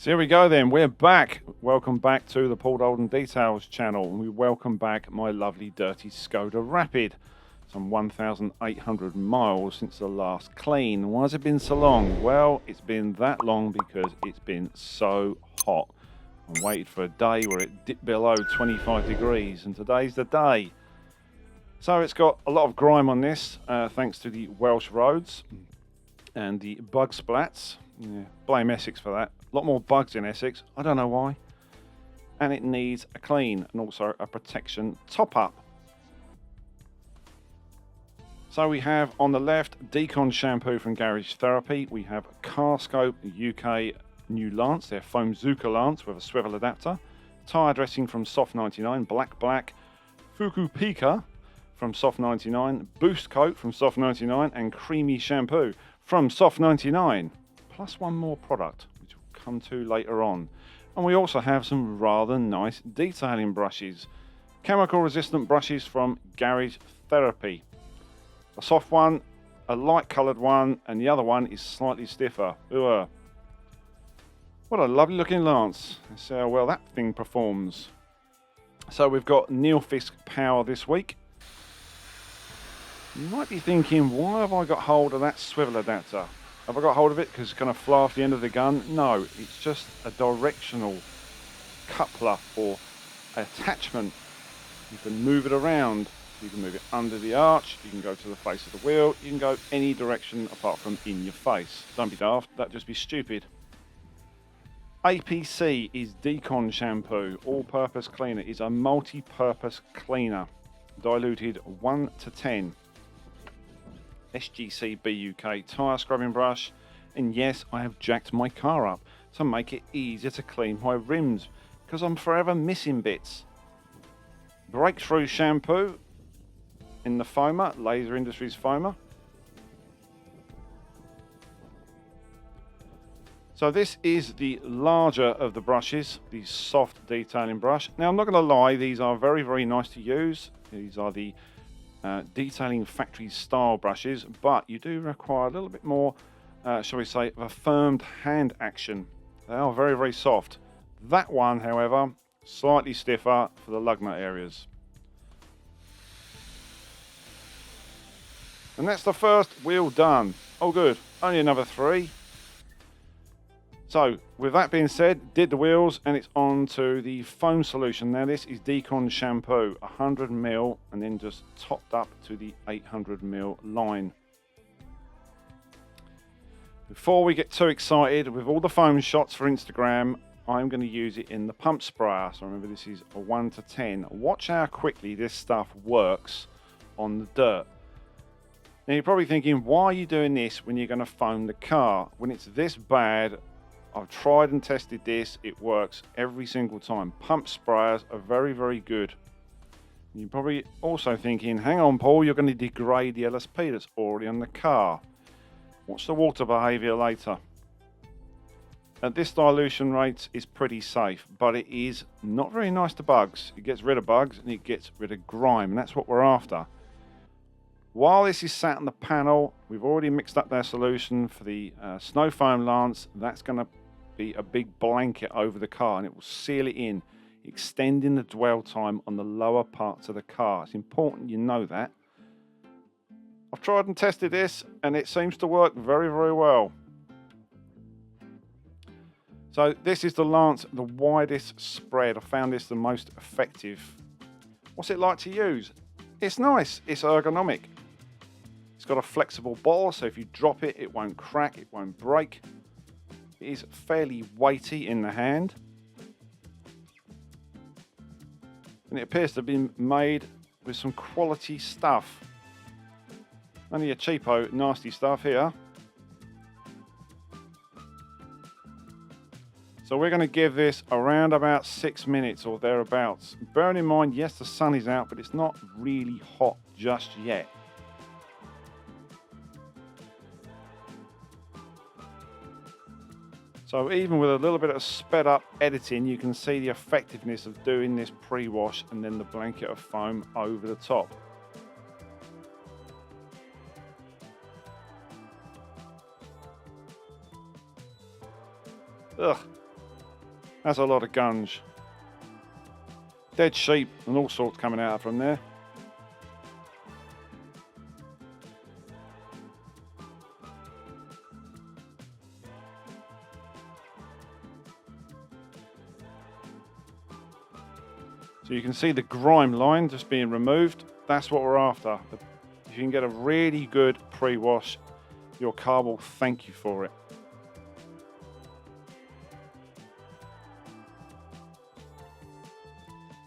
So here we go then, we're back. Welcome back to the Paul Dolden Details channel, and we welcome back my lovely dirty Skoda Rapid. Some 1,800 miles since the last clean. Why has it been so long? Well, it's been that long because it's been so hot. I waited for a day where it dipped below 25 degrees, and today's the day. So it's got a lot of grime on this, thanks to the Welsh roads and the bug splats. Yeah, blame Essex for that. A lot more bugs in Essex, I don't know why. And it needs a clean and also a protection top up. So we have on the left Decon Shampoo from Garage Therapy. We have Carscope UK New Lance, their foam Zuka Lance with a swivel adapter. Tyre Dressing from Soft 99, Black. Fuku Pika from Soft 99. Boost Coat from Soft 99 and Creamy Shampoo from Soft 99. Plus one more product, which we'll come to later on. And we also have some rather nice detailing brushes. Chemical resistant brushes from Garage Therapy. A soft one, a light coloured one, and the other one is slightly stiffer. Ugh. What a lovely looking lance. Let's see how well that thing performs. So we've got Neil Fisk power this week. You might be thinking, why have I got hold of that swivel adapter? Have I got hold of it because it's going to fly off the end of the gun? No, it's just a directional coupler or attachment. You can move it around. You can move it under the arch. You can go to the face of the wheel. You can go any direction apart from in your face. Don't be daft. That'd just be stupid. APC is Decon Shampoo. All-purpose cleaner. It's a multi-purpose cleaner. Diluted 1 to 10. SGC BUK tyre scrubbing brush, and yes, I have jacked my car up to make it easier to clean my rims because I'm forever missing bits. Breakthrough shampoo in the foamer, Laser Industries foamer. So this is the larger of the brushes, the soft detailing brush. Now I'm not going to lie, these are very, very nice to use. These are the detailing factory style brushes, but you do require a little bit more, shall we say, of a firmed hand action. They are very, very soft. That one, however, slightly stiffer for the lug nut areas. And that's the first wheel done. Oh good, only another 3. So with that being said, did the wheels, and it's on to the foam solution. Now this is Decon Shampoo, 100ml, and then just topped up to the 800ml line. Before we get too excited with all the foam shots for Instagram, I'm going to use it in the pump sprayer. So remember, this is a 1 to 10. Watch how quickly this stuff works on the dirt. Now you're probably thinking, why are you doing this when you're going to foam the car? When it's this bad, I've tried and tested this, it works every single time. Pump sprayers are very, very good. You're probably also thinking, hang on Paul, you're going to degrade the LSP that's already on the car. Watch the water behaviour later. At this dilution rate is pretty safe, but it is not very nice to bugs. It gets rid of bugs and it gets rid of grime, and that's what we're after. While this is sat on the panel, we've already mixed up their solution for the snow foam lance. That's going to be a big blanket over the car, and it will seal it in, extending the dwell time on the lower parts of the car. It's important you know that. I've tried and tested this, and it seems to work very, very well. So this is the lance, the widest spread. I found this the most effective. What's it like to use? It's nice. It's ergonomic. It's got a flexible bottle, so if you drop it, it won't crack, it won't break. It is fairly weighty in the hand. And it appears to have been made with some quality stuff. Only a cheapo, nasty stuff here. So we're going to give this around about 6 minutes or thereabouts. Bearing in mind, yes, the sun is out, but it's not really hot just yet. So even with a little bit of sped up editing, you can see the effectiveness of doing this pre-wash and then the blanket of foam over the top. Ugh. That's a lot of gunge. Dead sheep and all sorts coming out from there. So you can see the grime line just being removed. That's what we're after. If you can get a really good pre-wash, your car will thank you for it.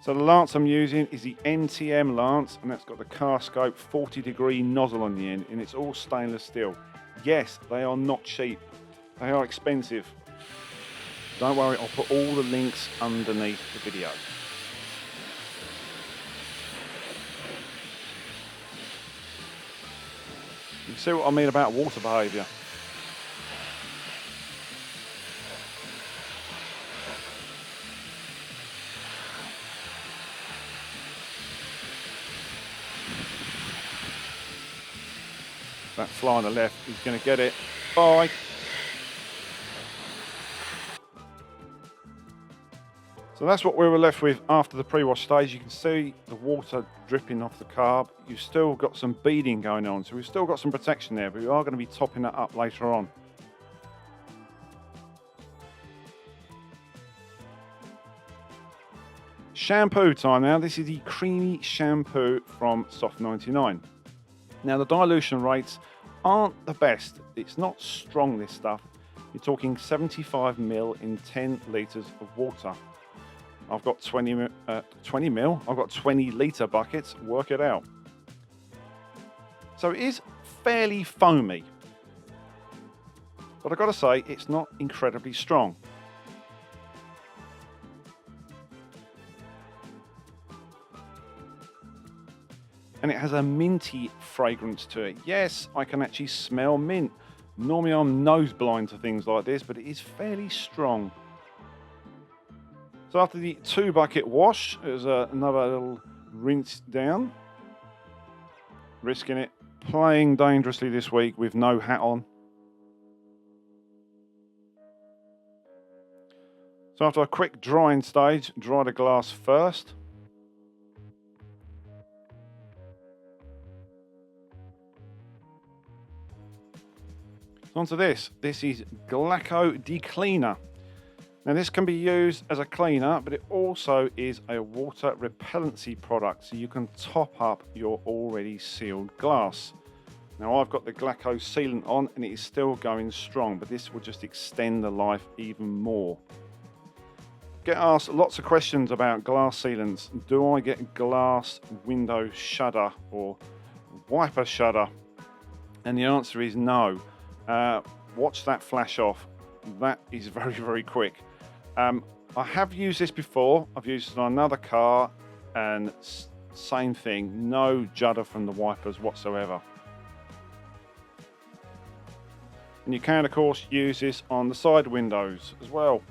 So the lance I'm using is the NTM lance, and that's got the car scope 40-degree nozzle on the end, and it's all stainless steel. Yes, they are not cheap. They are expensive. Don't worry, I'll put all the links underneath the video. You see what I mean about water behaviour. That fly on the left, he's going to get it. Bye. So that's what we were left with after the pre-wash stage. You can see the water dripping off the carb. You've still got some beading going on, so we've still got some protection there, but we are going to be topping that up later on. Shampoo time now. This is the creamy shampoo from Soft 99. Now the dilution rates aren't the best. It's not strong, this stuff. You're talking 75 ml in 10 litres of water. I've got 20 mil. I've got 20 litre buckets. Work it out. So it is fairly foamy, but I've got to say it's not incredibly strong. And it has a minty fragrance to it. Yes, I can actually smell mint. Normally I'm nose blind to things like this, but it is fairly strong. So after the 2-bucket wash, there's another little rinse down. Risking it, playing dangerously this week with no hat on. So after a quick drying stage, dry the glass first. Onto this. This is Glaco De-Cleaner. Now this can be used as a cleaner, but it also is a water repellency product, so you can top up your already sealed glass. Now I've got the Glaco sealant on and it is still going strong, but this will just extend the life even more. Get asked lots of questions about glass sealants. Do I get glass window shutter or wiper shutter? And the answer is no. Watch that flash off. That is very, very quick. I have used this before. I've used it on another car and same thing, no judder from the wipers whatsoever. And you can of course use this on the side windows as well.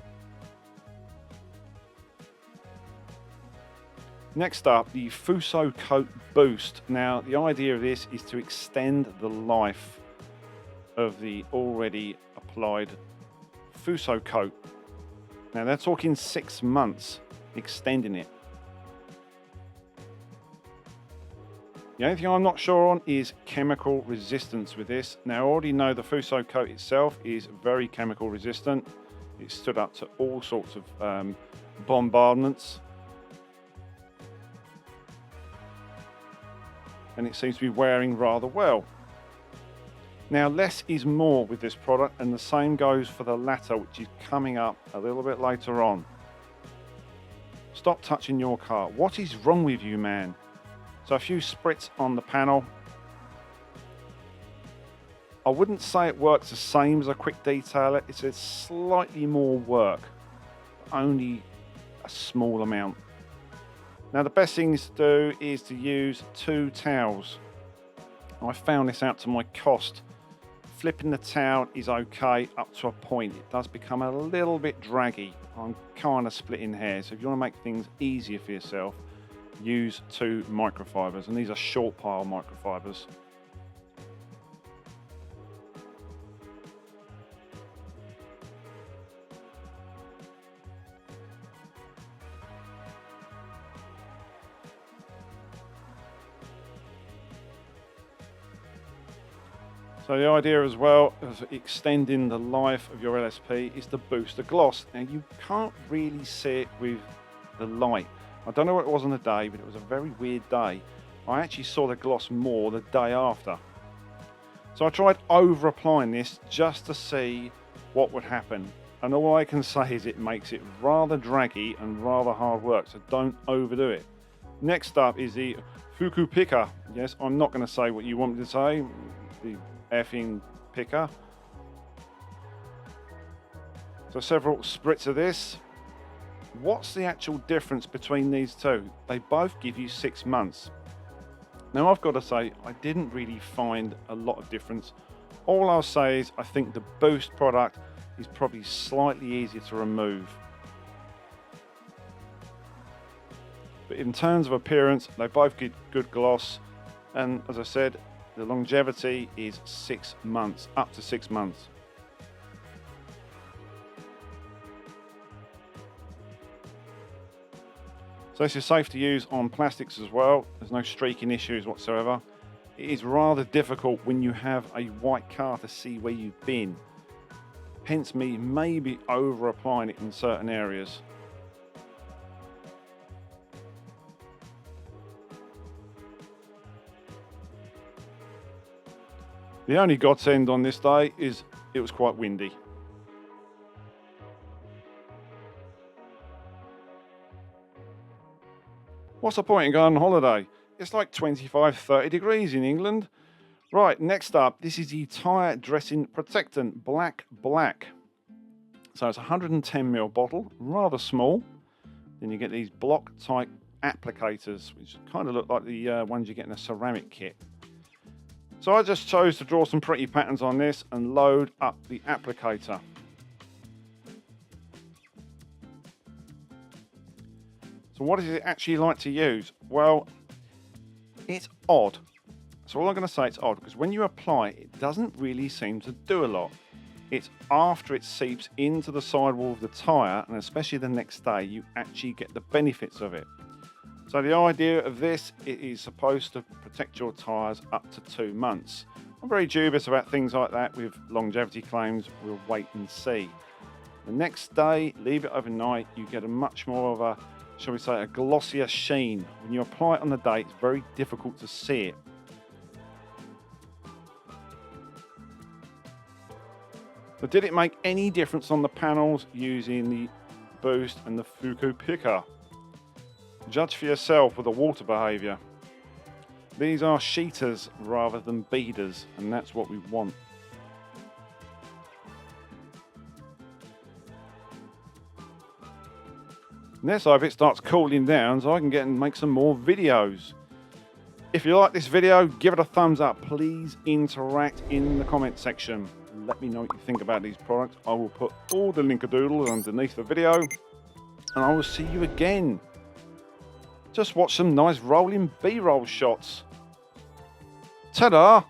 Next up, the Fuso Coat Boost. Now the idea of this is to extend the life of the already applied Fuso Coat. Now they're talking 6 months extending it. The only thing I'm not sure on is chemical resistance with this. Now I already know the Fuso Coat itself is very chemical resistant. It's stood up to all sorts of bombardments. And it seems to be wearing rather well. Now less is more with this product, and the same goes for the latter, which is coming up a little bit later on. Stop touching your car. What is wrong with you, man? So a few spritz on the panel. I wouldn't say it works the same as a quick detailer. It's a slightly more work, only a small amount. Now the best thing to do is to use 2 towels. I found this out to my cost. Flipping the towel is okay up to a point. It does become a little bit draggy. I'm kind of splitting hairs. So if you want to make things easier for yourself, use 2 microfibers, and these are short pile microfibers. So the idea as well of extending the life of your LSP is to boost the gloss. Now you can't really see it with the light. I don't know what it was on the day, but it was a very weird day. I actually saw the gloss more the day after. So I tried over applying this just to see what would happen. And all I can say is it makes it rather draggy and rather hard work, so don't overdo it. Next up is the Fuku picker. Yes, I'm not going to say what you want me to say. The effing picker. So several spritz of this. What's the actual difference between these two? They both give you 6 months. Now I've got to say, I didn't really find a lot of difference. All I'll say is I think the Boost product is probably slightly easier to remove. But in terms of appearance, they both get good gloss. And as I said, the longevity is 6 months, up to 6 months. So this is safe to use on plastics as well. There's no streaking issues whatsoever. It is rather difficult when you have a white car to see where you've been. Hence me maybe over applying it in certain areas. The only godsend on this day is it was quite windy. What's the point in going on holiday? It's like 25-30 degrees in England. Right, next up, this is the Tyre Dressing Protectant Black. So it's a 110ml bottle, rather small. Then you get these block type applicators, which kind of look like the ones you get in a ceramic kit. So I just chose to draw some pretty patterns on this and load up the applicator. So what is it actually like to use? Well, it's odd. So all I'm going to say, it's odd because when you apply it doesn't really seem to do a lot. It's after it seeps into the sidewall of the tyre, and especially the next day, you actually get the benefits of it. So the idea of this, it is supposed to protect your tyres up to 2 months. I'm very dubious about things like that with longevity claims. We'll wait and see. The next day, leave it overnight, you get a much more of a, shall we say, a glossier sheen. When you apply it on the day, it's very difficult to see it. So did it make any difference on the panels using the Boost and the Fuso picker? Judge for yourself with the water behaviour. These are sheeters rather than beaders, and that's what we want. Next, I hope it starts cooling down so I can get and make some more videos. If you like this video, give it a thumbs up. Please interact in the comment section. Let me know what you think about these products. I will put all the linkadoodles underneath the video, and I will see you again. Just watch some nice rolling B-roll shots. Ta-da!